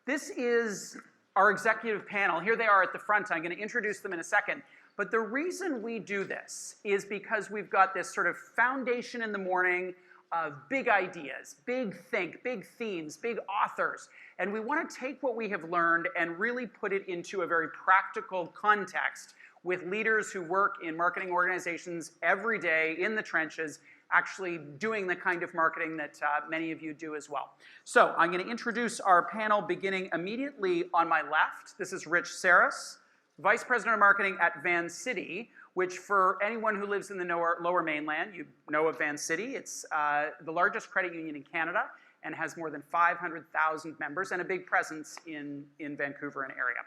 This is our executive panel. Here they are at the front. I'm going to introduce them in a second. But the reason we do this is because we've got this sort of foundation in the morning of big ideas, big think, big themes, big authors. And we want to take what we have learned and really put it into a very practical context with leaders who work in marketing organizations every day in the trenches, actually doing the kind of marketing that many of you do as well. So I'm going to introduce our panel beginning immediately on my left. This is Rich Saris, Vice President of Marketing at Vancity, which for anyone who lives in the lower mainland, you know of Vancity. It's the largest credit union in Canada and has more than 500,000 members and a big presence in Vancouver and area.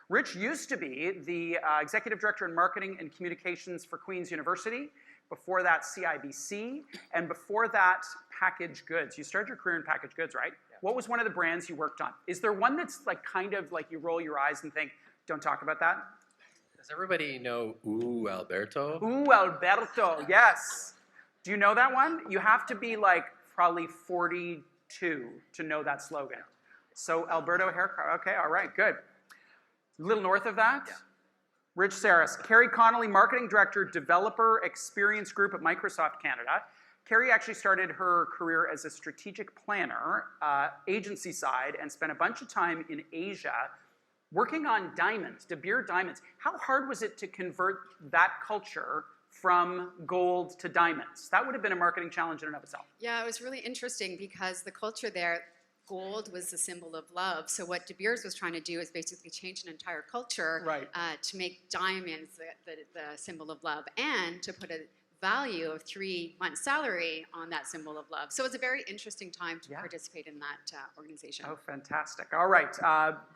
Rich used to be the Executive Director in Marketing and Communications for Queen's University. Before that, CIBC, and before that, packaged goods. You started your career in packaged goods, right? Yeah. What was one of the brands you worked on? Is there one that's like kind of like you roll your eyes and think, don't talk about that? Does everybody know Ooh Alberto? Ooh Alberto, yes. Do you know that one? You have to be like probably 42 to know that slogan. So Alberto haircut, okay, all right, good. A little north of that? Yeah. Rich Saris, Kerri Connolly, Marketing Director, Developer Experience Group at Microsoft Canada. Kerri actually started her career as a strategic planner, agency side, and spent a bunch of time in Asia working on diamonds, De Beer diamonds. How hard was it to convert that culture from gold to diamonds? That would have been a marketing challenge in and of itself. Yeah, it was really interesting because the culture there, gold was the symbol of love. So what De Beers was trying to do is basically change an entire culture right. To make diamonds the symbol of love and to put a value of 3 months' salary on that symbol of love. So it was a very interesting time to participate in that organization. Oh, fantastic. All right.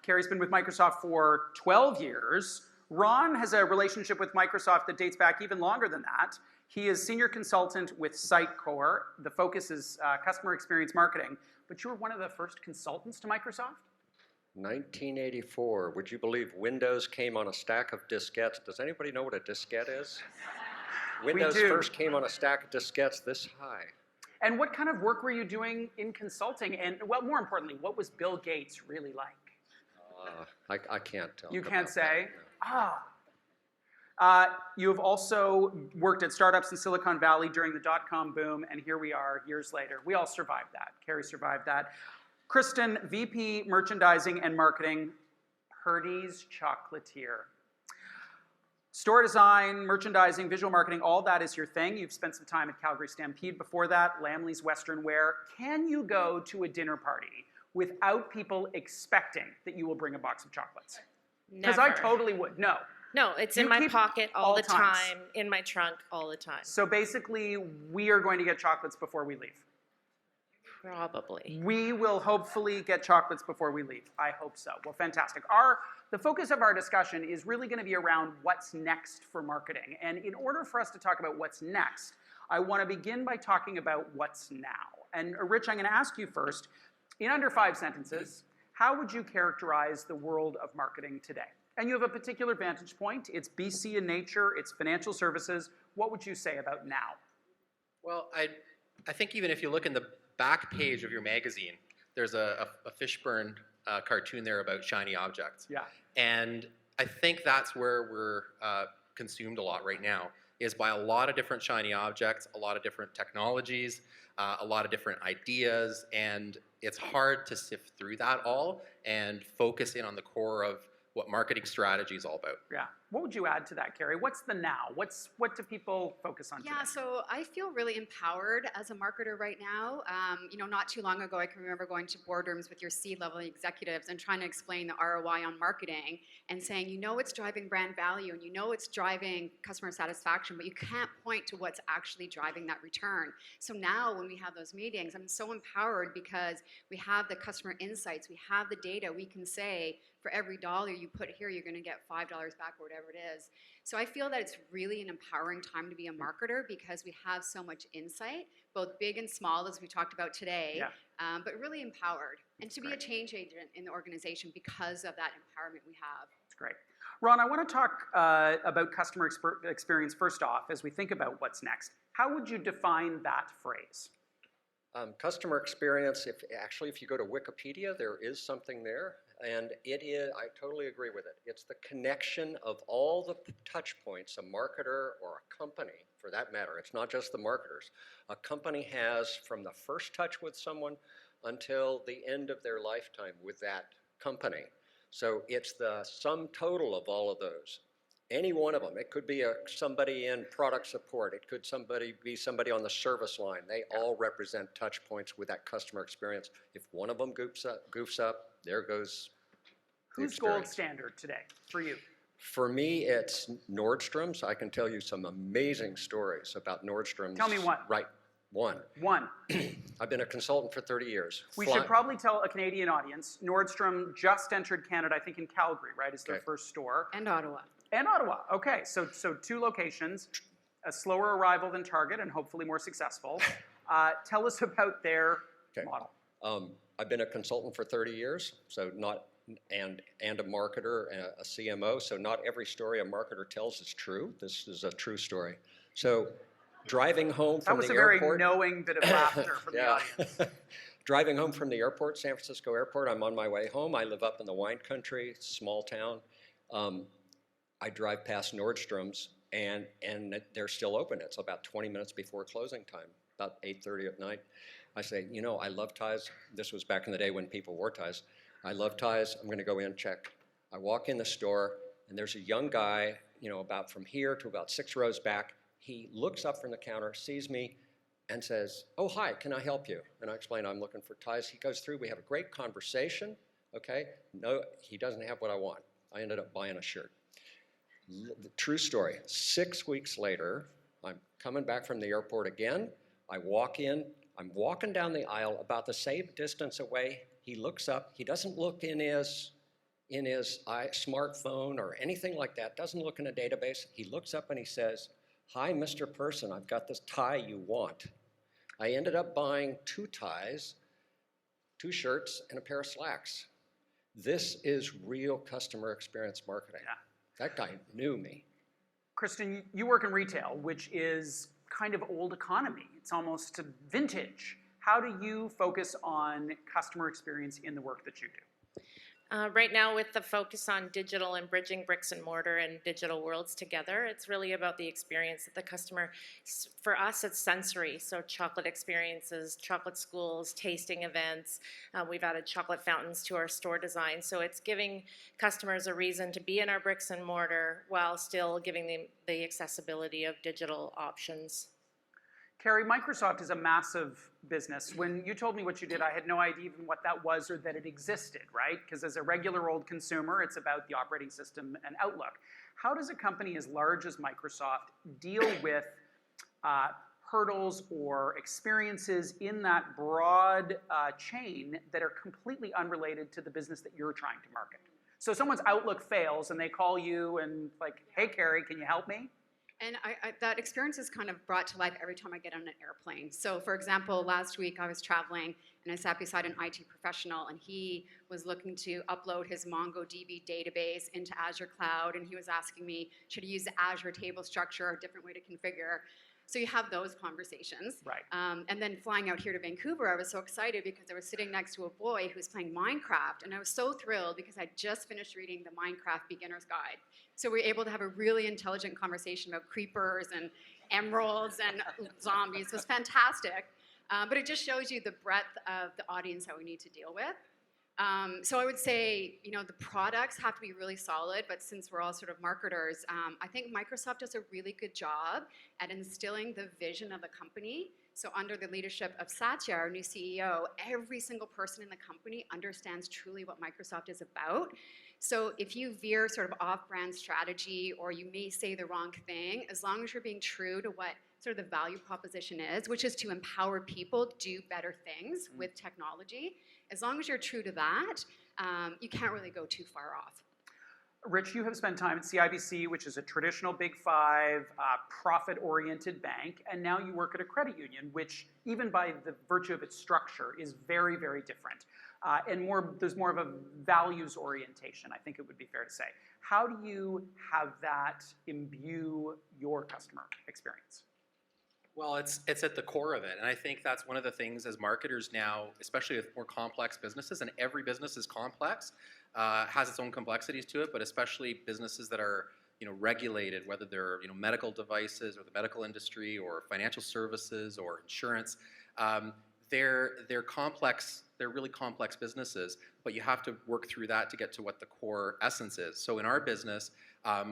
Kerri's been with Microsoft for 12 years. Ron has a relationship with Microsoft that dates back even longer than that. He is senior consultant with Sitecore. The focus is customer experience marketing. But you were one of the first consultants to Microsoft? 1984. Would you believe Windows came on a stack of diskettes? Does anybody know what a diskette is? Windows first came on a stack of diskettes this high. And what kind of work were you doing in consulting? And, well, more importantly, what was Bill Gates really like? I can't tell. You can't say? That, no. You have also worked at startups in Silicon Valley during the dot-com boom, and here we are years later. We all survived that. Kerri survived that. Kristen, VP Merchandising and Marketing, Purdy's Chocolatier. Store design, merchandising, visual marketing, all that is your thing. You've spent some time at Calgary Stampede before that, Lamley's Western Wear. Can you go to a dinner party without people expecting that you will bring a box of chocolates? Because I totally would. No. No, it's in my pocket all the time, in my trunk all the time. So basically, we are going to get chocolates before we leave. Probably. We will hopefully get chocolates before we leave. I hope so. Well, fantastic. The focus of our discussion is really going to be around what's next for marketing. And in order for us to talk about what's next, I want to begin by talking about what's now. And Rich, I'm going to ask you first, in under 5 sentences, how would you characterize the world of marketing today? And you have a particular vantage point. It's BC in nature. It's financial services. What would you say about now? Well, I think even if you look in the back page of your magazine, there's a Fishburne cartoon there about shiny objects. Yeah. And I think that's where we're consumed a lot right now, is by a lot of different shiny objects, a lot of different technologies, a lot of different ideas, and it's hard to sift through that all and focus in on the core of what marketing strategy is all about. Yeah. What would you add to that, Kerri? What's the now? What do people focus on today? Yeah, so I feel really empowered as a marketer right now. Not too long ago, I can remember going to boardrooms with your C-level executives and trying to explain the ROI on marketing and saying, it's driving brand value and it's driving customer satisfaction, but you can't point to what's actually driving that return. So now when we have those meetings, I'm so empowered because we have the customer insights, we have the data, we can say, for every dollar you put here, you're going to get $5 back or whatever it is. So I feel that it's really an empowering time to be a marketer because we have so much insight, both big and small, as we talked about today, but really empowered. And to be a change agent in the organization because of that empowerment we have. That's great. Ron, I want to talk about customer experience first off as we think about what's next. How would you define that phrase? Customer experience, if you go to Wikipedia, there is something there. And it is, I totally agree with it. It's the connection of all the touch points a marketer or a company, for that matter, it's not just the marketers, a company has from the first touch with someone until the end of their lifetime with that company. So it's the sum total of all of those. Any one of them. It could be somebody in product support. It could be somebody on the service line. They all represent touch points with that customer experience. If one of them goofs up, there goes the Who's gold experience. standard today for you? For me, it's Nordstrom's. I can tell you some amazing stories about Nordstrom's. Tell me one. Right, one. One. I've been a consultant for 30 years. We should probably tell a Canadian audience, Nordstrom just entered Canada, I think in Calgary, right, is their first store. And Ottawa. And Ottawa, okay, so 2 locations, a slower arrival than Target and hopefully more successful. Tell us about their model. I've been a consultant for 30 years, so and a marketer, a CMO, so not every story a marketer tells is true. This is a true story. So driving home from the airport. That was a very knowing bit of laughter from the audience. Driving home from the airport, San Francisco airport, I'm on my way home. I live up in the wine country, small town. I drive past Nordstrom's, and they're still open. It's about 20 minutes before closing time, about 8:30 at night. I say, you know, I love ties. This was back in the day when people wore ties. I love ties. I'm going to go in and check. I walk in the store, and there's a young guy, you know, about from here to about 6 rows back. He looks up from the counter, sees me, and says, oh, hi, can I help you? And I explain I'm looking for ties. He goes through. We have a great conversation, okay? No, he doesn't have what I want. I ended up buying a shirt. The true story. 6 weeks later, I'm coming back from the airport again. I walk in. I'm walking down the aisle about the same distance away. He looks up. He doesn't look in his smartphone or anything like that. Doesn't look in a database. He looks up and he says, hi, Mr. Person. I've got this tie you want. I ended up buying 2 ties, 2 shirts, and a pair of slacks. This is real customer experience marketing. Yeah. That guy knew me. Kristen, you work in retail, which is kind of old economy. It's almost vintage. How do you focus on customer experience in the work that you do? Right now, with the focus on digital and bridging bricks and mortar and digital worlds together, it's really about the experience that the customer, for us, it's sensory. So chocolate experiences, chocolate schools, tasting events. We've added chocolate fountains to our store design. So it's giving customers a reason to be in our bricks and mortar while still giving them the accessibility of digital options. Kerri, Microsoft is a massive business. When you told me what you did, I had no idea even what that was or that it existed, right? Because as a regular old consumer, it's about the operating system and Outlook. How does a company as large as Microsoft deal with hurdles or experiences in that broad chain that are completely unrelated to the business that you're trying to market? So someone's Outlook fails and they call you and like, hey, Kerri, can you help me? And that experience is kind of brought to life every time I get on an airplane. So for example, last week I was traveling and I sat beside an IT professional and he was looking to upload his MongoDB database into Azure Cloud and he was asking me, should he use the Azure table structure or a different way to configure? So you have those conversations. Right. And then flying out here to Vancouver, I was so excited because I was sitting next to a boy who was playing Minecraft, and I was so thrilled because I just finished reading the Minecraft Beginner's Guide. So we were able to have a really intelligent conversation about creepers and emeralds and zombies. It was fantastic. But it just shows you the breadth of the audience that we need to deal with. So I would say, you know, the products have to be really solid, but since we're all sort of marketers, I think Microsoft does a really good job at instilling the vision of the company. So under the leadership of Satya, our new CEO, every single person in the company understands truly what Microsoft is about. So if you veer sort of off-brand strategy or you may say the wrong thing, as long as you're being true to what sort of the value proposition is, which is to empower people to do better things with technology, as long as you're true to that, you can't really go too far off. Rich, you have spent time at CIBC, which is a traditional Big Five, profit-oriented bank, and now you work at a credit union, which even by the virtue of its structure is very, very different. And there's more of a values orientation, I think it would be fair to say. How do you have that imbue your customer experience? Well, it's at the core of it, and I think that's one of the things as marketers now, especially with more complex businesses, and every business is complex, has its own complexities to it, but especially businesses that are regulated, whether they're medical devices or the medical industry or financial services or insurance. They're complex. They're really complex businesses, but you have to work through that to get to what the core essence is. So in our business,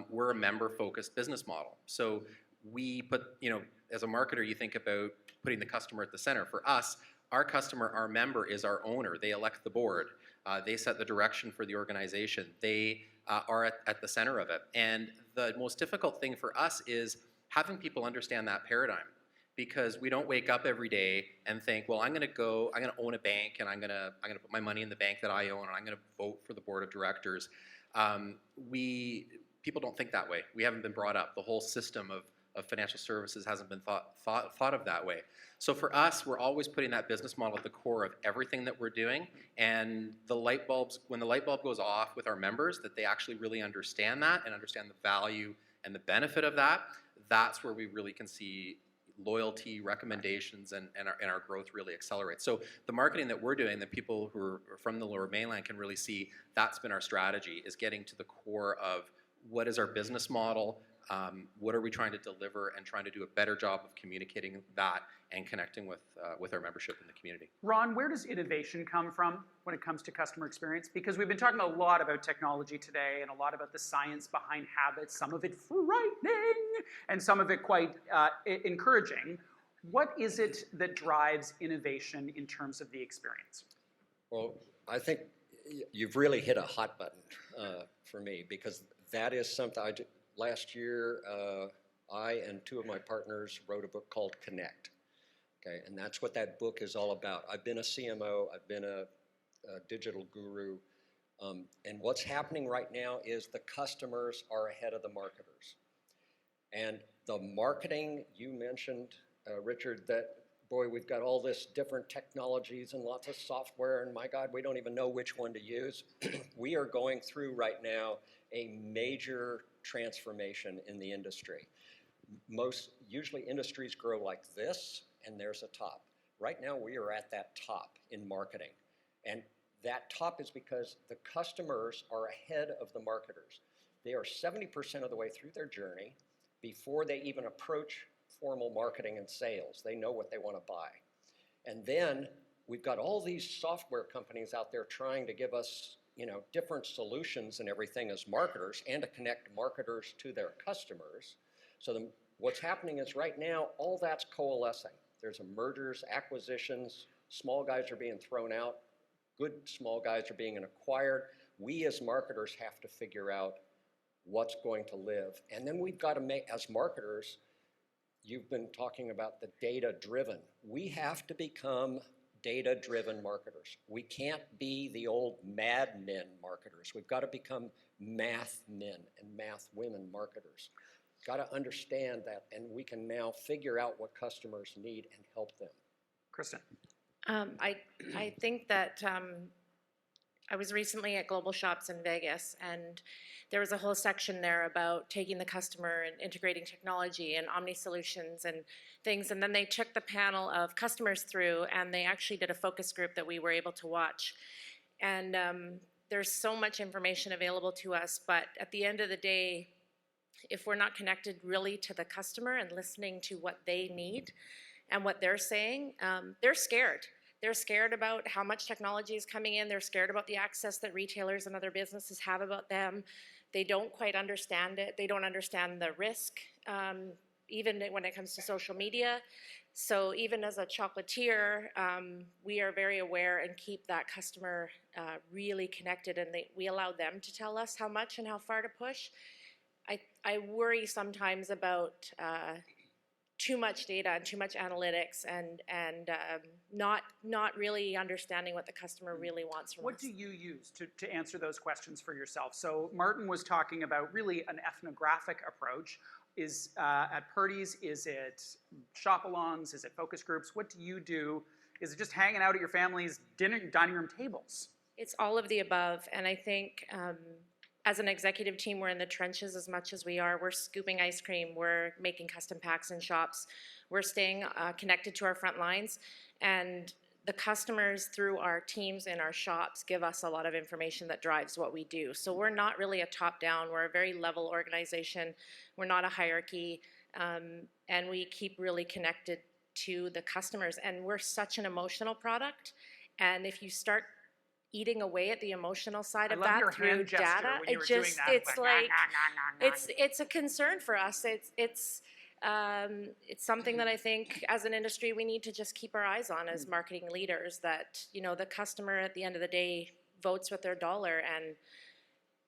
we're a member-focused business model. So we put, as a marketer, you think about putting the customer at the center. For us, our customer, our member, is our owner. They elect the board. They set the direction for the organization. They are at the center of it. And the most difficult thing for us is having people understand that paradigm, because we don't wake up every day and think, well, I'm going to own a bank, and I'm going to put my money in the bank that I own, and I'm going to vote for the board of directors. People don't think that way. We haven't been brought up. The whole system of financial services hasn't been thought of that way. So for us, we're always putting that business model at the core of everything that we're doing. And when the light bulb goes off with our members, that they actually really understand that and understand the value and the benefit of that, that's where we really can see loyalty, recommendations, and our growth really accelerate. So the marketing that we're doing, that people who are from the Lower Mainland can really see, that's been our strategy, is getting to the core of what is our business model, what are we trying to deliver, and trying to do a better job of communicating that and connecting with our membership in the community. Ron, where does innovation come from when it comes to customer experience? Because we've been talking a lot about technology today and a lot about the science behind habits, some of it frightening and some of it quite encouraging. What is it that drives innovation in terms of the experience? Well, I think you've really hit a hot button for me, because that is something last year, I and two of my partners wrote a book called Connect. Okay, and that's what that book is all about. I've been a CMO, I've been a digital guru, and what's happening right now is the customers are ahead of the marketers. And the marketing, you mentioned, Richard, that, boy, we've got all this different technologies and lots of software, and my God, we don't even know which one to use. We are going through right now a major transformation in the industry. Usually industries grow like this, and there's a top. Right now we are at that top in marketing. And that top is because the customers are ahead of the marketers. They are 70% of the way through their journey before they even approach formal marketing and sales. They know what they want to buy. And then we've got all these software companies out there trying to give us different solutions and everything as marketers, and to connect marketers to their customers. So what's happening is right now, all that's coalescing. There's mergers, acquisitions, small guys are being thrown out, good small guys are being acquired. We as marketers have to figure out what's going to live. And then we've got to make, as marketers, you've been talking about the data-driven. We have to become data-driven marketers. We can't be the old Mad Men marketers. We've got to become math men and math women marketers. Got to understand that, and we can now figure out what customers need and help them. Kristen. I think that I was recently at Global Shops in Vegas, and there was a whole section there about taking the customer and integrating technology and omni solutions and things. And then they took the panel of customers through, and they actually did a focus group that we were able to watch. And there's so much information available to us, but at the end of the day, if we're not connected really to the customer and listening to what they need and what they're saying, they're scared. They're scared about how much technology is coming in. They're scared about the access that retailers and other businesses have about them. They don't quite understand it. They don't understand the risk, even when it comes to social media. So even as a chocolatier, we are very aware and keep that customer really connected, and we allow them to tell us how much and how far to push. I worry sometimes about too much data and too much analytics, and not really understanding what the customer really wants from us. What do you use to answer those questions for yourself? So Martin was talking about really an ethnographic approach. Is at Purdy's, is it shop-alongs, is it focus groups? What do you do? Is it just hanging out at your family's dining room tables? It's all of the above, and I think as an executive team, we're in the trenches as much as we are. We're scooping ice cream. We're making custom packs in shops. We're staying connected to our front lines. And the customers through our teams in our shops give us a lot of information that drives what we do. So we're not really a top-down, we're a very level organization, we're not a hierarchy, and we keep really connected to the customers. And we're such an emotional product, and if you start eating away at the emotional side of that through data, it's like, it's a concern for us. It's something that I think as an industry we need to just keep our eyes on as marketing leaders, that, you know, the customer at the end of the day votes with their dollar, and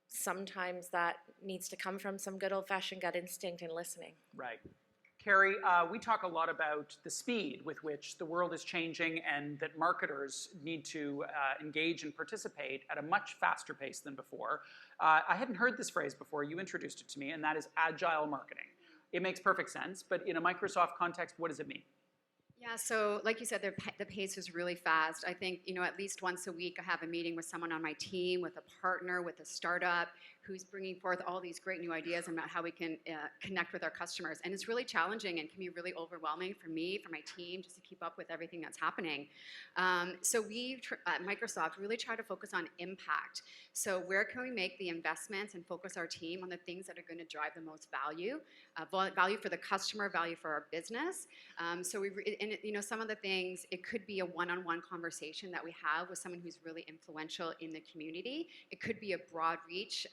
sometimes that needs to come from some good old-fashioned gut instinct and listening. Right. Kerri, we talk a lot about the speed with which the world is changing and that marketers need to engage and participate at a much faster pace than before. I hadn't heard this phrase before. You introduced it to me, and that is agile marketing. It makes perfect sense, but in a Microsoft context, what does it mean? Yeah, so like you said, the pace is really fast. I think, you know, at least once a week I have a meeting with someone on my team, with a partner, with a startup who's bringing forth all these great new ideas about how we can connect with our customers. And it's really challenging and can be really overwhelming for me, for my team, just to keep up with everything that's happening. So we at Microsoft really try to focus on impact. So where can we make the investments and focus our team on the things that are going to drive the most value, value for the customer, value for our business. So and you know, some of the things, it could be a one-on-one conversation that we have with someone who's really influential in the community. It could be a broad reach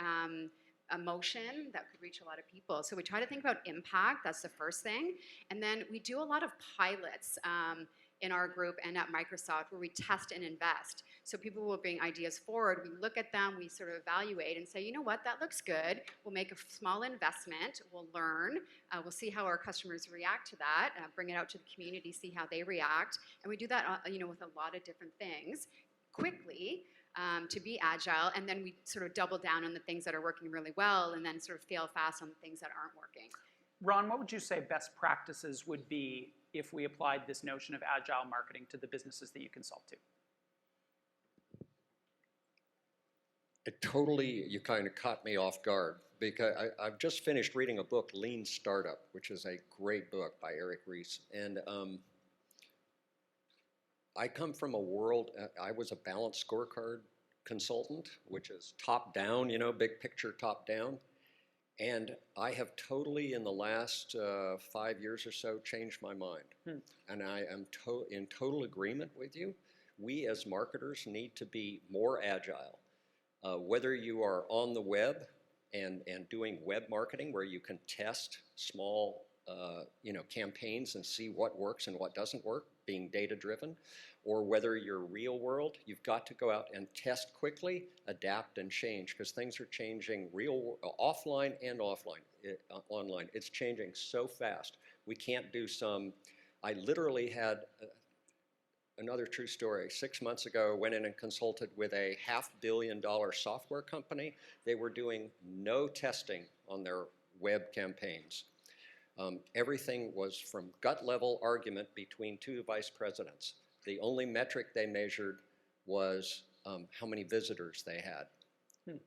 a motion that could reach a lot of people. So we try to think about impact. That's the first thing. And then we do a lot of pilots in our group and at Microsoft where we test and invest. So people will bring ideas forward. We look at them, we sort of evaluate and say, you know what, that looks good. We'll make a small investment. We'll learn. We'll see how our customers react to that. Bring it out to the community, see how they react. And we do that, you know, with a lot of different things quickly. To be agile, and then we sort of double down on the things that are working really well and then sort of fail fast on the things that aren't working. Ron, what would you say best practices would be if we applied this notion of agile marketing to the businesses that you consult to? You kind of caught me off guard, because I've just finished reading a book, Lean Startup, which is a great book by Eric Ries. And I come from a world, I was a balanced scorecard consultant, which is top down, you know, big picture top down. And I have totally, in the last 5 years or so, changed my mind. And I am in total agreement with you. We as marketers need to be more agile. Whether you are on the web and doing web marketing where you can test small you know, campaigns and see what works and what doesn't work, being data-driven, or whether you're real world, you've got to go out and test quickly, adapt, and change, because things are changing offline and online. It's changing so fast. We can't do I literally had another true story. 6 months ago, I went in and consulted with a $500 million software company. They were doing no testing on their web campaigns. Everything was from gut-level argument between two vice presidents. The only metric they measured was how many visitors they had.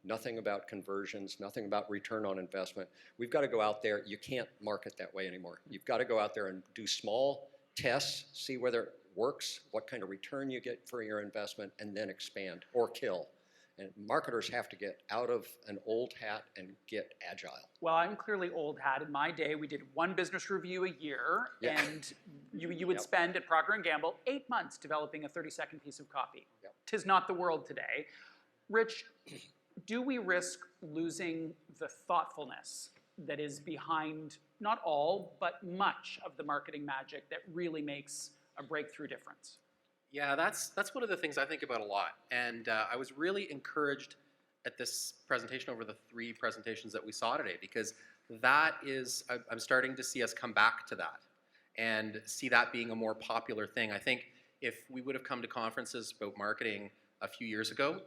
Nothing about conversions, nothing about return on investment. We've got to go out there. You can't market that way anymore. You've got to go out there and do small tests, see whether it works, what kind of return you get for your investment, and then expand or kill. And marketers have to get out of an old hat and get agile. Well, I'm clearly old hat. In my day, we did one business review a year, and you would spend at Procter & Gamble 8 months developing a 30-second piece of copy. Tis not the world today. Rich, do we risk losing the thoughtfulness that is behind not all, but much of the marketing magic that really makes a breakthrough difference? Yeah, that's one of the things I think about a lot. And I was really encouraged at this presentation over the 3 presentations that we saw today, because that is, I'm starting to see us come back to that and see that being a more popular thing. I think if we would have come to conferences about marketing a few years ago,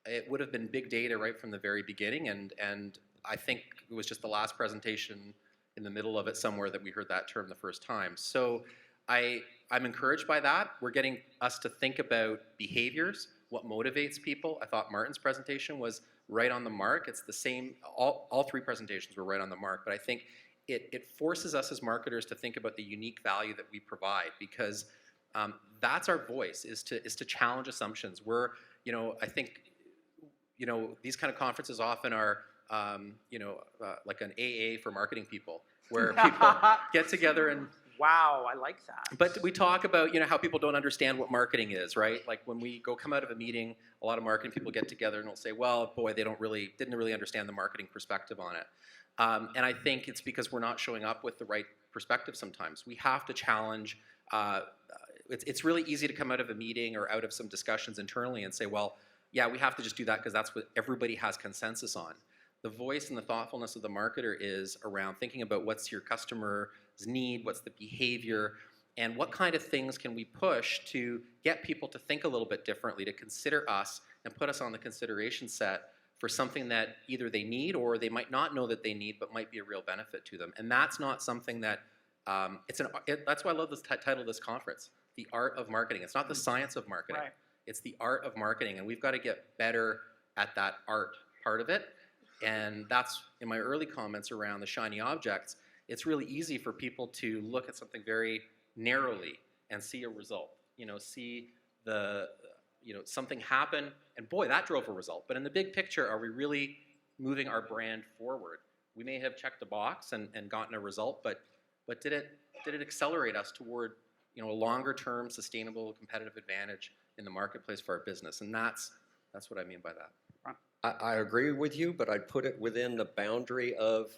it would have been big data right from the very beginning. And I think it was just the last presentation in the middle of it somewhere that we heard that term the first time. So I'm encouraged by that. We're getting us to think about behaviors, what motivates people. I thought Martin's presentation was right on the mark. It's the same, all 3 presentations were right on the mark, but I think it forces us as marketers to think about the unique value that we provide, because That's our voice, is to challenge assumptions. We're, I think, these kind of conferences often are, like an AA for marketing people, where people get together and. Wow, I like that. But we talk about, how people don't understand what marketing is, right? Like when we come out of a meeting, a lot of marketing people get together and will say, well, boy, they didn't really understand the marketing perspective on it. And I think it's because we're not showing up with the right perspective sometimes. We have to challenge. It's really easy to come out of a meeting or out of some discussions internally and say, well, yeah, we have to just do that because that's what everybody has consensus on. The voice and the thoughtfulness of the marketer is around thinking about what's your customer's need, what's the behavior, and what kind of things can we push to get people to think a little bit differently, to consider us and put us on the consideration set for something that either they need or they might not know that they need but might be a real benefit to them. And that's not something that, that's why I love the title of this conference, The Art of Marketing. It's not the science of marketing. Right. It's the art of marketing, and we've got to get better at that art part of it. And that's, in my early comments around the shiny objects, it's really easy for people to look at something very narrowly and see a result. See something happen, and boy, that drove a result. But in the big picture, are we really moving our brand forward? We may have checked a box and gotten a result, but did it accelerate us toward a longer-term, sustainable, competitive advantage in the marketplace for our business? And that's what I mean by that. I agree with you, but I'd put it within the boundary of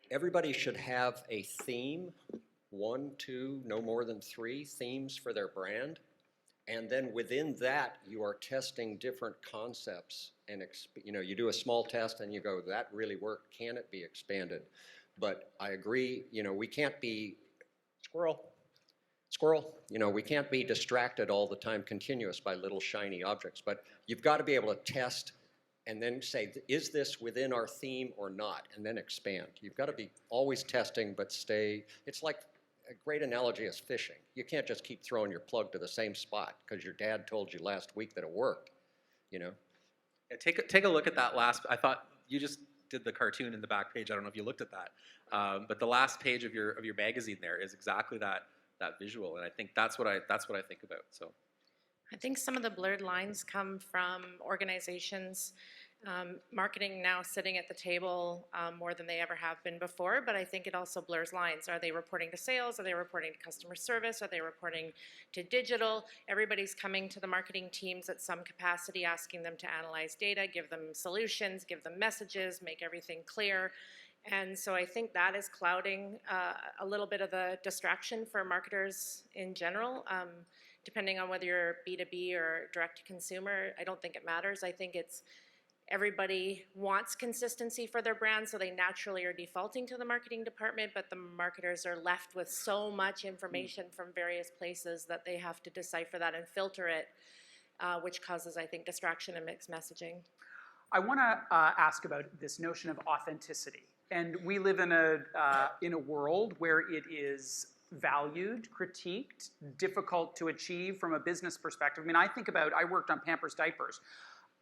everybody should have a theme, 1, 2, no more than 3 themes for their brand. And then within that, you are testing different concepts. And you do a small test and you go, that really worked. Can it be expanded? But I agree, we can't be squirrel. We can't be distracted all the time, continuous by little shiny objects. But you've got to be able to test and then say, is this within our theme or not? And then expand. You've got to be always testing, but it's like a great analogy is fishing. You can't just keep throwing your plug to the same spot because your dad told you last week that it worked, Yeah, take a look at that last. I thought you just did the cartoon in the back page. I don't know if you looked at that, but the last page of your magazine there is exactly that visual, and I think that's what I think about. So, I think some of the blurred lines come from organizations, marketing now sitting at the table more than they ever have been before, but I think it also blurs lines. Are they reporting to sales? Are they reporting to customer service? Are they reporting to digital? Everybody's coming to the marketing teams at some capacity, asking them to analyze data, give them solutions, give them messages, make everything clear. And so I think that is clouding a little bit of the distraction for marketers in general. Depending on whether you're B2B or direct to consumer, I don't think it matters. I think it's everybody wants consistency for their brand, so they naturally are defaulting to the marketing department, but the marketers are left with so much information from various places that they have to decipher that and filter it, which causes, I think, distraction and mixed messaging. I want to ask about this notion of authenticity. And we live in a world where it is valued, critiqued, difficult to achieve from a business perspective. I mean, I worked on Pampers diapers.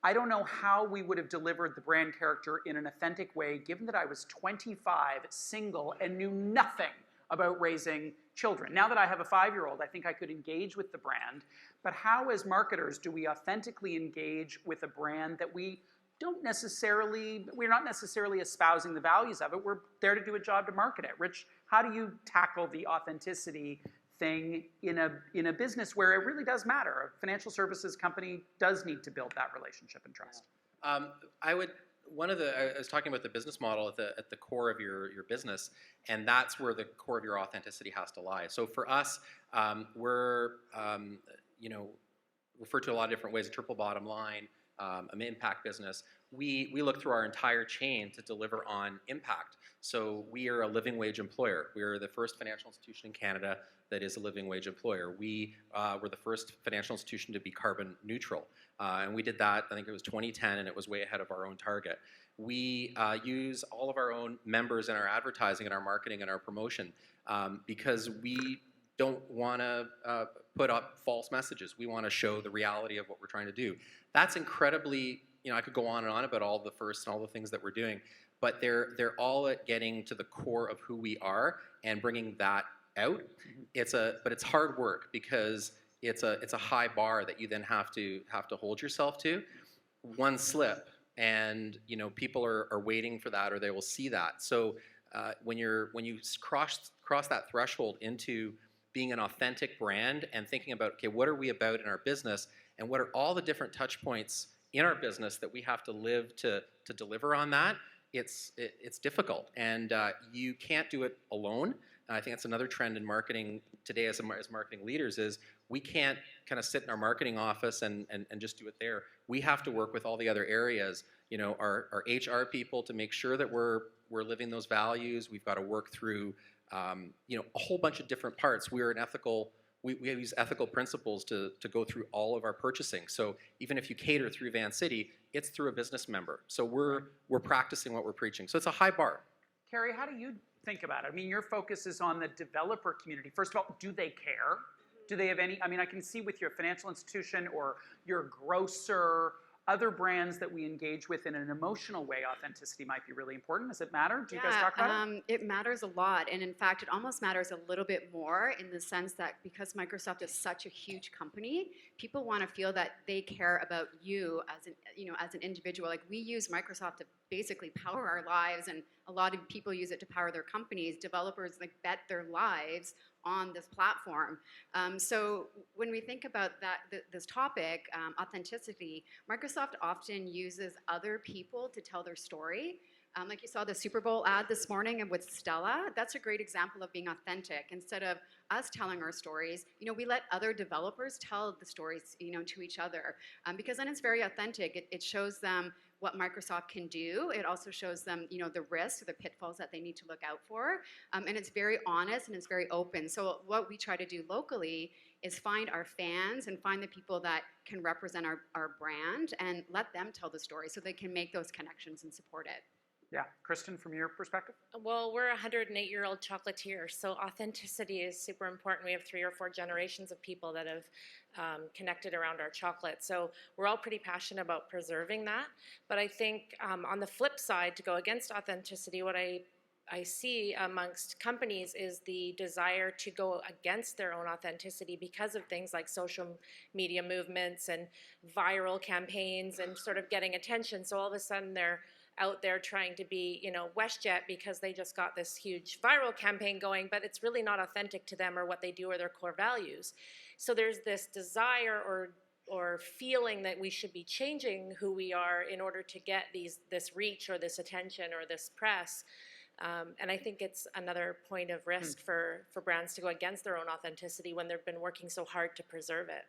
I don't know how we would have delivered the brand character in an authentic way, given that I was 25, single, and knew nothing about raising children. Now that I have a 5-year-old, I think I could engage with the brand. But how, as marketers, do we authentically engage with a brand that we're not necessarily espousing the values of it. We're there to do a job to market it. Rich, how do you tackle the authenticity thing in a business where it really does matter? A financial services company does need to build that relationship and trust. I was talking about the business model at the core of your business, and that's where the core of your authenticity has to lie. So for us, we're referred to a lot of different ways: a triple bottom line, an impact business. We look through our entire chain to deliver on impact. So we are a living wage employer. We are the first financial institution in Canada that is a living wage employer. We were the first financial institution to be carbon neutral. And we did that, I think it was 2010, and it was way ahead of our own target. We use all of our own members in our advertising and our marketing and our promotion because we don't want to put up false messages. We want to show the reality of what we're trying to do. That's incredibly, I could go on and on about all the firsts and all the things that we're doing, but they're all at getting to the core of who we are and bringing that out. But it's hard work because it's a high bar that you then have to hold yourself to. One slip, and people are waiting for that, or they will see that. So when you cross that threshold into being an authentic brand and thinking about, okay, what are we about in our business, and what are all the different touch points in our business that we have to live to deliver on that, it's difficult, and you can't do it alone. And I think that's another trend in marketing today as marketing leaders is we can't kind of sit in our marketing office and just do it there. We have to work with all the other areas, our HR people to make sure that we're living those values. We've got to work through, a whole bunch of different parts. We use ethical principles to go through all of our purchasing. So even if you cater through Vancity, it's through a business member. So we're practicing what we're preaching. So it's a high bar. Kerri, how do you think about it? I mean, your focus is on the developer community. First of all, do they care? Do they have any? I mean, I can see with your financial institution or your grocer, other brands that we engage with in an emotional way, authenticity might be really important. Does it matter? Do you guys talk about it? It matters a lot. And in fact, it almost matters a little bit more in the sense that because Microsoft is such a huge company, people want to feel that they care about you as an individual. Like we use Microsoft to basically power our lives, and a lot of people use it to power their companies. Developers bet their lives on this platform. So when we think about this topic, authenticity, Microsoft often uses other people to tell their story. Like you saw the Super Bowl ad this morning and with Stella, that's a great example of being authentic. Instead of us telling our stories, we let other developers tell the stories, to each other. Because then it's very authentic. It shows them what Microsoft can do. It also shows them, the risks, the pitfalls that they need to look out for. And it's very honest and it's very open. So what we try to do locally is find our fans and find the people that can represent our brand and let them tell the story so they can make those connections and support it. Yeah. Kristen, from your perspective? Well, we're a 108-year-old chocolatier, so authenticity is super important. We have 3 or 4 generations of people that have connected around our chocolate. So we're all pretty passionate about preserving that. But I think on the flip side, to go against authenticity, what I see amongst companies is the desire to go against their own authenticity because of things like social media movements and viral campaigns and sort of getting attention. So all of a sudden they're out there trying to be, WestJet because they just got this huge viral campaign going, but it's really not authentic to them or what they do or their core values. So there's this desire or feeling that we should be changing who we are in order to get this reach or this attention or this press. And I think it's another point of risk for brands to go against their own authenticity when they've been working so hard to preserve it.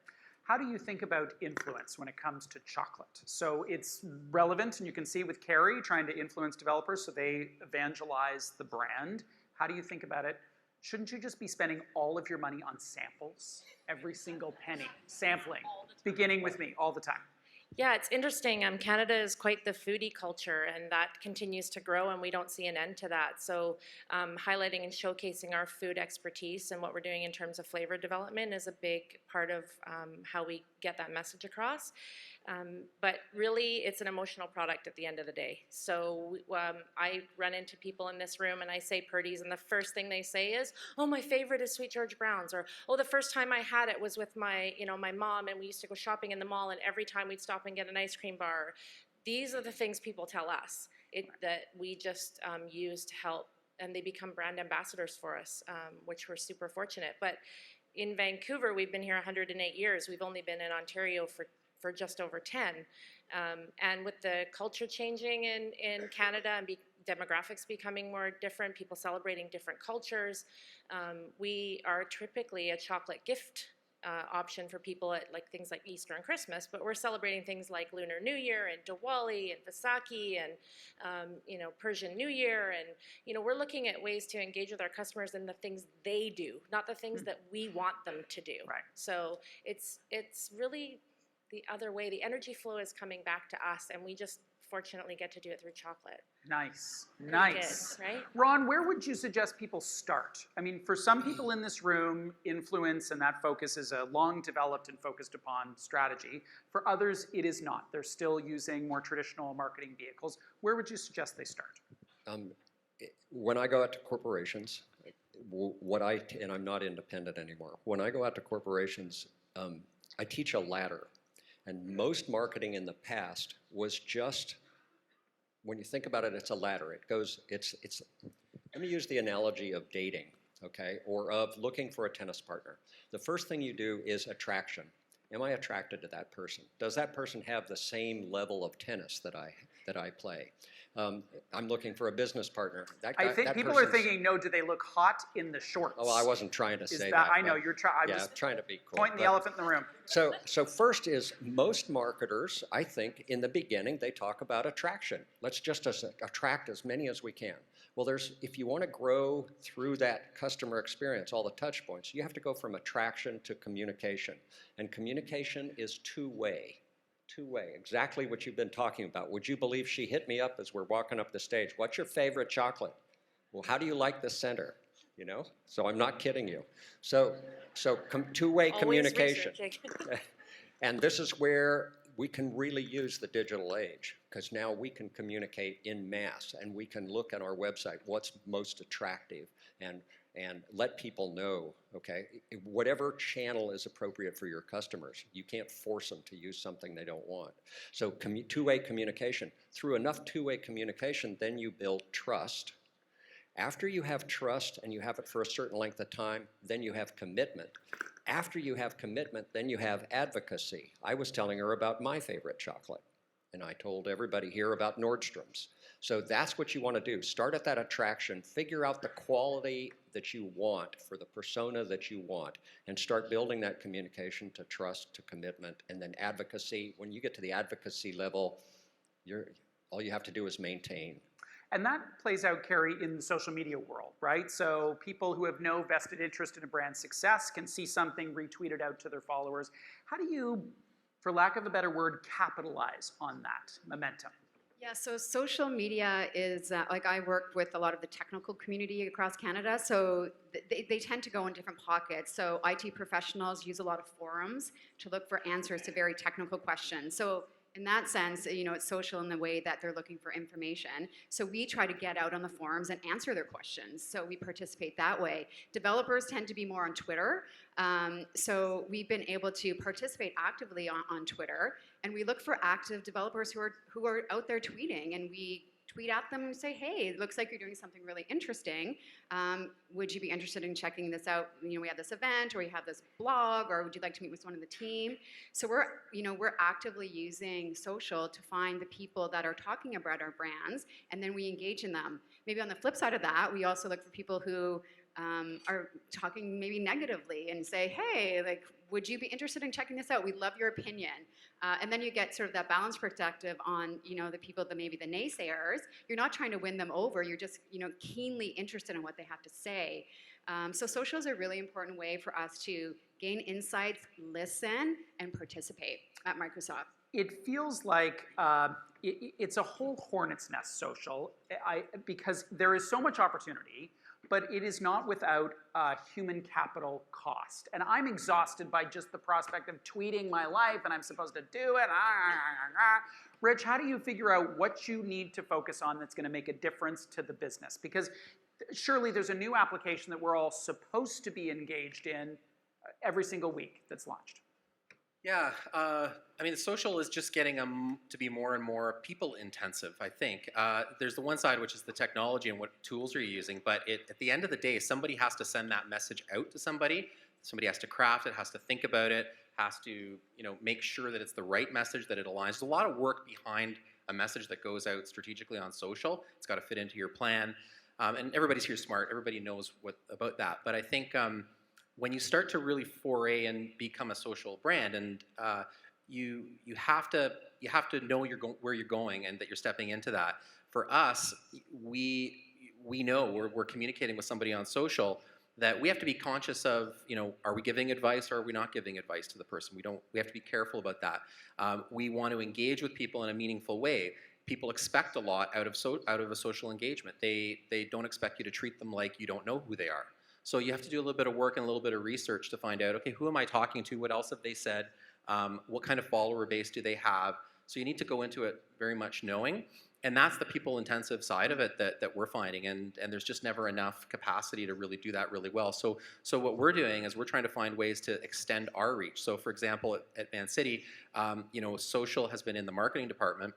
How do you think about influence when it comes to chocolate? So it's relevant, and you can see with Kerri trying to influence developers so they evangelize the brand. How do you think about it? Shouldn't you just be spending all of your money on samples? Every single penny. Sampling. Beginning with me all the time. Yeah, it's interesting. Canada is quite the foodie culture, and that continues to grow, and we don't see an end to that. So highlighting and showcasing our food expertise and what we're doing in terms of flavor development is a big part of how we get that message across. But really, it's an emotional product at the end of the day. So I run into people in this room and I say Purdy's, and the first thing they say is, "Oh, my favorite is Sweet George Brown's," or "Oh, the first time I had it was with my mom, and we used to go shopping in the mall, and every time we'd stop and get an ice cream bar." These are the things people tell us that we just use to help, and they become brand ambassadors for us, which we're super fortunate. But in Vancouver, we've been here 108 years. We've only been in Ontario for just over 10. And with the culture changing in Canada and demographics becoming more different, people celebrating different cultures, we are typically a chocolate gift option for people at things like Easter and Christmas, but we're celebrating things like Lunar New Year and Diwali and Vaisakhi and Persian New Year, and we're looking at ways to engage with our customers in the things they do, not the things that we want them to do. Right. So it's really the other way. The energy flow is coming back to us, and we just fortunately get to do it through chocolate. Nice. Pretty Nice. good, right? Ron, where would you suggest people start? I mean, for some people in this room, influence and that focus is a long developed and focused upon strategy. For others, it is not. They're still using more traditional marketing vehicles. Where would you suggest they start? When I go out to corporations, and I'm not independent anymore. When I go out to corporations, I teach a ladder. And most marketing in the past was just, when you think about it, it's a ladder. Let me use the analogy of dating, okay, or of looking for a tennis partner. The first thing you do is attraction. Am I attracted to that person? Does that person have the same level of tennis that I play? I'm looking for a business partner. I think people are thinking, no, do they look hot in the shorts? Oh, I wasn't trying to say that. I know, you're I'm just trying to be cool. Pointing the elephant in the room. So first is, most marketers, I think, in the beginning, they talk about attraction. Let's just attract as many as we can. Well, if you want to grow through that customer experience, all the touch points, you have to go from attraction to communication. And communication is two-way. Two-way, exactly what you've been talking about. Would you believe she hit me up as we're walking up the stage? What's your favorite chocolate? Well, how do you like the center? You know, so I'm not kidding you. So two-way communication. And this is where we can really use the digital age, because now we can communicate in mass, and we can look at our website what's most attractive and let people know, okay, whatever channel is appropriate for your customers. You can't force them to use something they don't want. So two-way communication. Through enough two-way communication, then you build trust. After you have trust, and you have it for a certain length of time, then you have commitment. After you have commitment, then you have advocacy. I was telling her about my favorite chocolate, and I told everybody here about Nordstrom's. So that's what you want to do. Start at that attraction, figure out the quality that you want for the persona that you want, and start building that communication to trust, to commitment, and then advocacy. When you get to the advocacy level, all you have to do is maintain. And that plays out, Kerri, in the social media world, right? So people who have no vested interest in a brand's success can see something retweeted out to their followers. How do you, for lack of a better word, capitalize on that momentum? Yeah, so social media is, like I work with a lot of the technical community across Canada, so they tend to go in different pockets. So IT professionals use a lot of forums to look for answers to very technical questions. So in that sense, you know, it's social in the way that they're looking for information. So we try to get out on the forums and answer their questions. So we participate that way. Developers tend to be more on Twitter. So we've been able to participate actively on Twitter, and we look for active developers who are out there tweeting, and we tweet at them and say, hey, it looks like you're doing something really interesting. Would you be interested in checking this out? You know, we have this event, or we have this blog, or would you like to meet with one of the team? So we're actively using social to find the people that are talking about our brands, and then we engage in them. Maybe on the flip side of that, we also look for people who are talking maybe negatively and say, hey, like, would you be interested in checking this out? We'd love your opinion. And then you get sort of that balanced perspective on, you know, the people that maybe the naysayers. You're not trying to win them over. You're just, you know, keenly interested in what they have to say. So social is a really important way for us to gain insights, listen, and participate at Microsoft. It feels like it's a whole hornet's nest, social, because there is so much opportunity, but it is not without human capital cost. And I'm exhausted by just the prospect of tweeting my life, and I'm supposed to do it. Rich, how do you figure out what you need to focus on that's going to make a difference to the business? Because surely there's a new application that we're all supposed to be engaged in every single week that's launched. Yeah, I mean, the social is just getting to be more and more people intensive, I think. There's the one side, which is the technology and what tools are you using, but at the end of the day, somebody has to send that message out to somebody. Somebody has to craft it, has to think about it, has to, you know, make sure that it's the right message, that it aligns. There's a lot of work behind a message that goes out strategically on social. It's got to fit into your plan. And everybody's here smart. Everybody knows about that. But I think when you start to really foray and become a social brand, and you have to know where you're going and that you're stepping into that. For us, we know we're communicating with somebody on social, that we have to be conscious of, you know, are we giving advice or are we not giving advice to the person? We have to be careful about that. We want to engage with people in a meaningful way. People expect a lot out of a social engagement. They don't expect you to treat them like you don't know who they are. So you have to do a little bit of work and a little bit of research to find out, okay, who am I talking to? What else have they said? What kind of follower base do they have? So you need to go into it very much knowing. and that's the people-intensive side of it that we're finding, and there's just never enough capacity to really do that really well. So what we're doing is we're trying to find ways to extend our reach. So for example, at Vancity, social has been in the marketing department,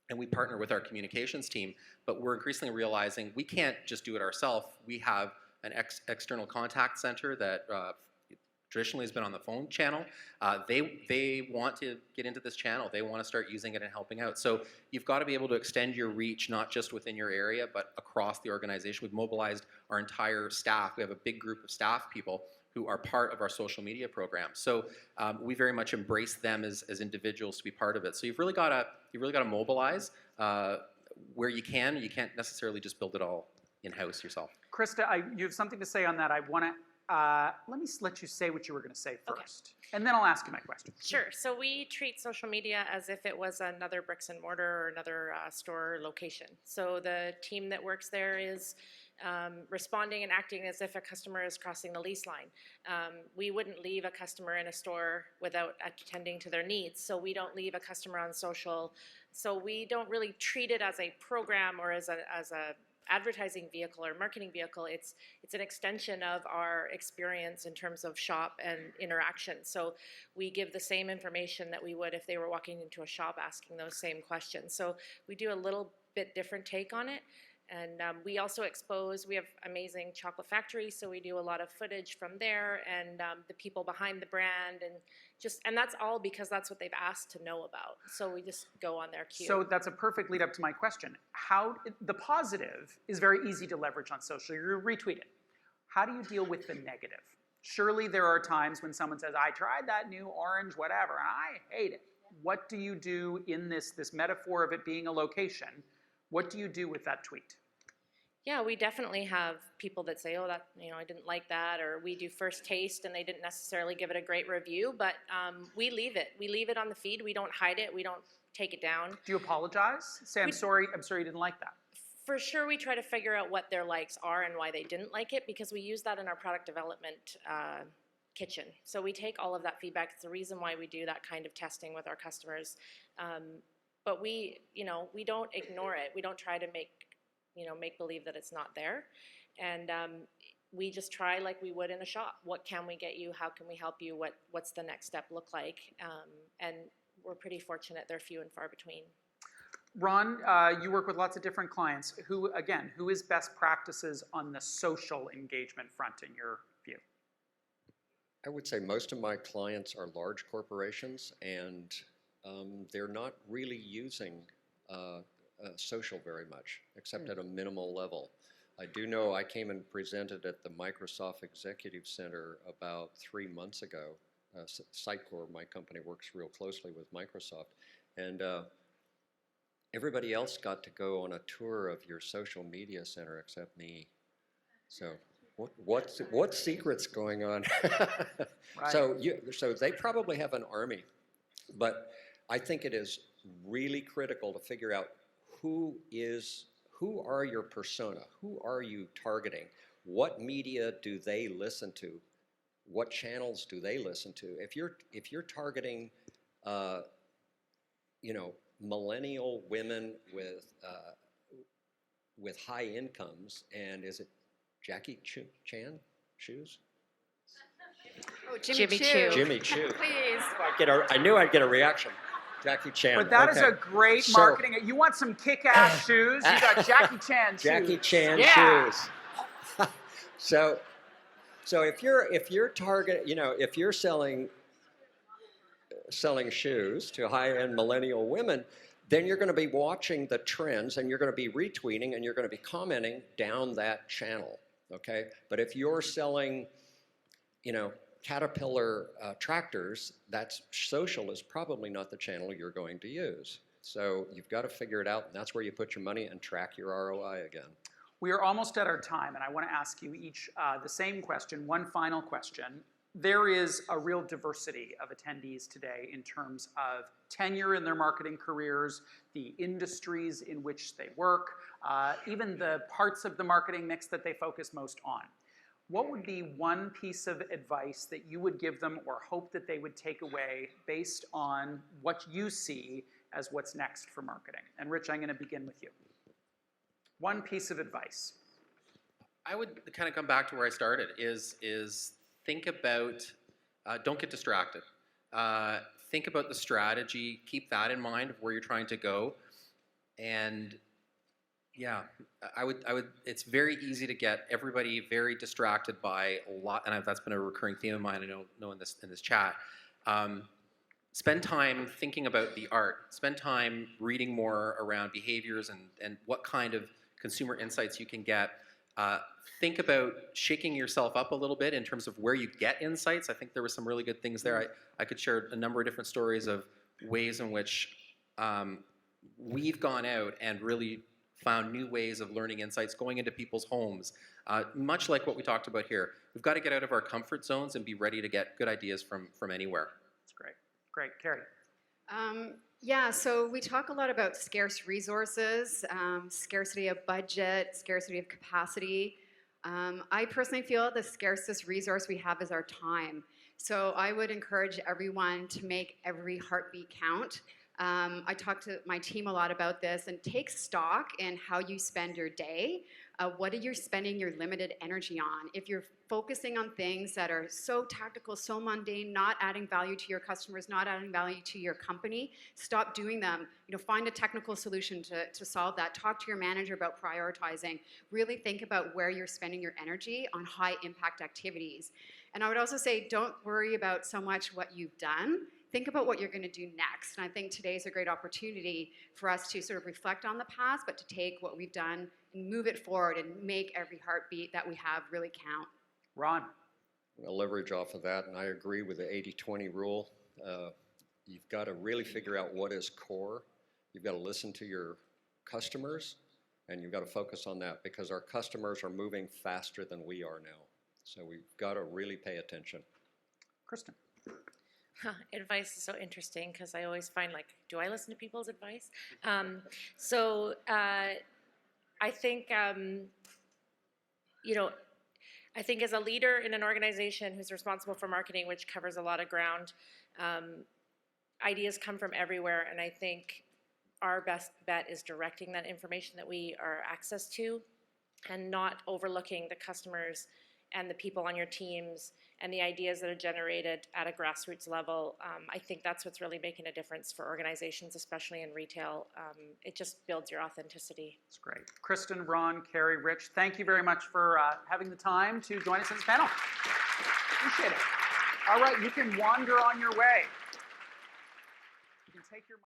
and we partner with our communications team, but we're increasingly realizing we can't just do it ourselves. We have an external contact center that traditionally has been on the phone channel. They want to get into this channel. They want to start using it and helping out. So you've got to be able to extend your reach, not just within your area, but across the organization. We've mobilized our entire staff. We have a big group of staff people who are part of our social media program. So we very much embrace them as individuals to be part of it. So you've really got to mobilize where you can. You can't necessarily just build it all in-house yourself. Krista, you have something to say on that. I want to let you say what you were going to say first, and then I'll ask you my question. Sure. So we treat social media as if it was another bricks and mortar or another store location. So the team that works there is responding and acting as if a customer is crossing the lease line. We wouldn't leave a customer in a store without attending to their needs. So we don't leave a customer on social. So we don't really treat it as a program or as a advertising vehicle or marketing vehicle. It's an extension of our experience in terms of shop and interaction. So we give the same information that we would if they were walking into a shop asking those same questions. So we do a little bit different take on it. And we also we have amazing chocolate factory, so we do a lot of footage from there and the people behind the brand, and that's all because that's what they've asked to know about. So we just go on their cue. So that's a perfect lead up to my question. The positive is very easy to leverage on social. You retweet it. How do you deal with the negative? Surely there are times when someone says, I tried that new orange whatever, and I hate it. What do you do in this metaphor of it being a location? What do you do with that tweet? Yeah, we definitely have people that say, oh, that, I didn't like that, or we do first taste and they didn't necessarily give it a great review, but we leave it. We leave it on the feed. We don't hide it. We don't take it down. Do you apologize? Say, I'm sorry you didn't like that. For sure, we try to figure out what their likes are and why they didn't like it, because we use that in our product development kitchen. So we take all of that feedback. It's the reason why we do that kind of testing with our customers. But we don't ignore it. We don't try to make believe that it's not there. And we just try like we would in a shop. What can we get you? How can we help you? What's the next step look like? And we're pretty fortunate. They're few and far between. Ron, you work with lots of different clients. Who is best practices on the social engagement front in your view? I would say most of my clients are large corporations, and they're not really using social very much, except at a minimal level. I do know I came and presented at the Microsoft Executive Center about 3 months ago. Sitecore, my company, works real closely with Microsoft, and everybody else got to go on a tour of your social media center except me. So what secret's going on? Right. So they probably have an army, but I think it is really critical to figure out who are your persona? Who are you targeting? What media do they listen to? What channels do they listen to? If you're targeting, millennial women with high incomes, and is it Jackie Chan shoes? Oh, Jimmy Choo. Jimmy Choo. Please. I knew I'd get a reaction. Jackie Chan. But that is a great marketing. You want some kick-ass shoes? You got Jackie Chan shoes. Jackie Chan shoes. So if you're if you're selling shoes to high-end millennial women, then you're going to be watching the trends and you're going to be retweeting and you're going to be commenting down that channel. Okay, but if you're selling, Caterpillar tractors, that's social is probably not the channel you're going to use. So you've got to figure it out, and that's where you put your money and track your ROI again. We are almost at our time, and I want to ask you each the same question, one final question. There is a real diversity of attendees today in terms of tenure in their marketing careers, the industries in which they work, even the parts of the marketing mix that they focus most on. What would be one piece of advice that you would give them or hope that they would take away based on what you see as what's next for marketing. And Rich, I'm going to begin with you. One piece of advice. I would kind of come back to where I started, is think about, don't get distracted. Think about the strategy, keep that in mind of where you're trying to go. And yeah, I would, it's very easy to get everybody very distracted by a lot, and that's been a recurring theme of mine, I know in this chat. Spend time thinking about the art. Spend time reading more around behaviors and what kind of consumer insights you can get. Think about shaking yourself up a little bit in terms of where you get insights. I think there were some really good things there. I could share a number of different stories of ways in which we've gone out and really found new ways of learning insights, going into people's homes, much like what we talked about here. We've got to get out of our comfort zones and be ready to get good ideas from anywhere. That's great. Great. Kerri. Yeah, so we talk a lot about scarce resources, scarcity of budget, scarcity of capacity. I personally feel the scarcest resource we have is our time. So I would encourage everyone to make every heartbeat count. I talk to my team a lot about this, and take stock in how you spend your day. What are you spending your limited energy on? If you're focusing on things that are so tactical, so mundane, not adding value to your customers, not adding value to your company, stop doing them. Find a technical solution to solve that. Talk to your manager about prioritizing. Really think about where you're spending your energy on high impact activities. And I would also say, don't worry about so much what you've done. Think about what you're going to do next. And I think today's a great opportunity for us to sort of reflect on the past, but to take what we've done and move it forward and make every heartbeat that we have really count. Ron. I'll leverage off of that, and I agree with the 80-20 rule. You've got to really figure out what is core. You've got to listen to your customers, and you've got to focus on that, because our customers are moving faster than we are now. So we've got to really pay attention. Kristen. Advice is so interesting, because I always find, like, do I listen to people's advice? I think, I think as a leader in an organization who's responsible for marketing, which covers a lot of ground, ideas come from everywhere, and I think our best bet is directing that information that we are access to, and not overlooking the customers and the people on your teams and the ideas that are generated at a grassroots level. I think that's what's really making a difference for organizations, especially in retail. It just builds your authenticity. That's great. Kristen, Ron, Kerri, Rich, thank you very much for having the time to join us in this panel. Appreciate it. All right, you can wander on your way. You can take your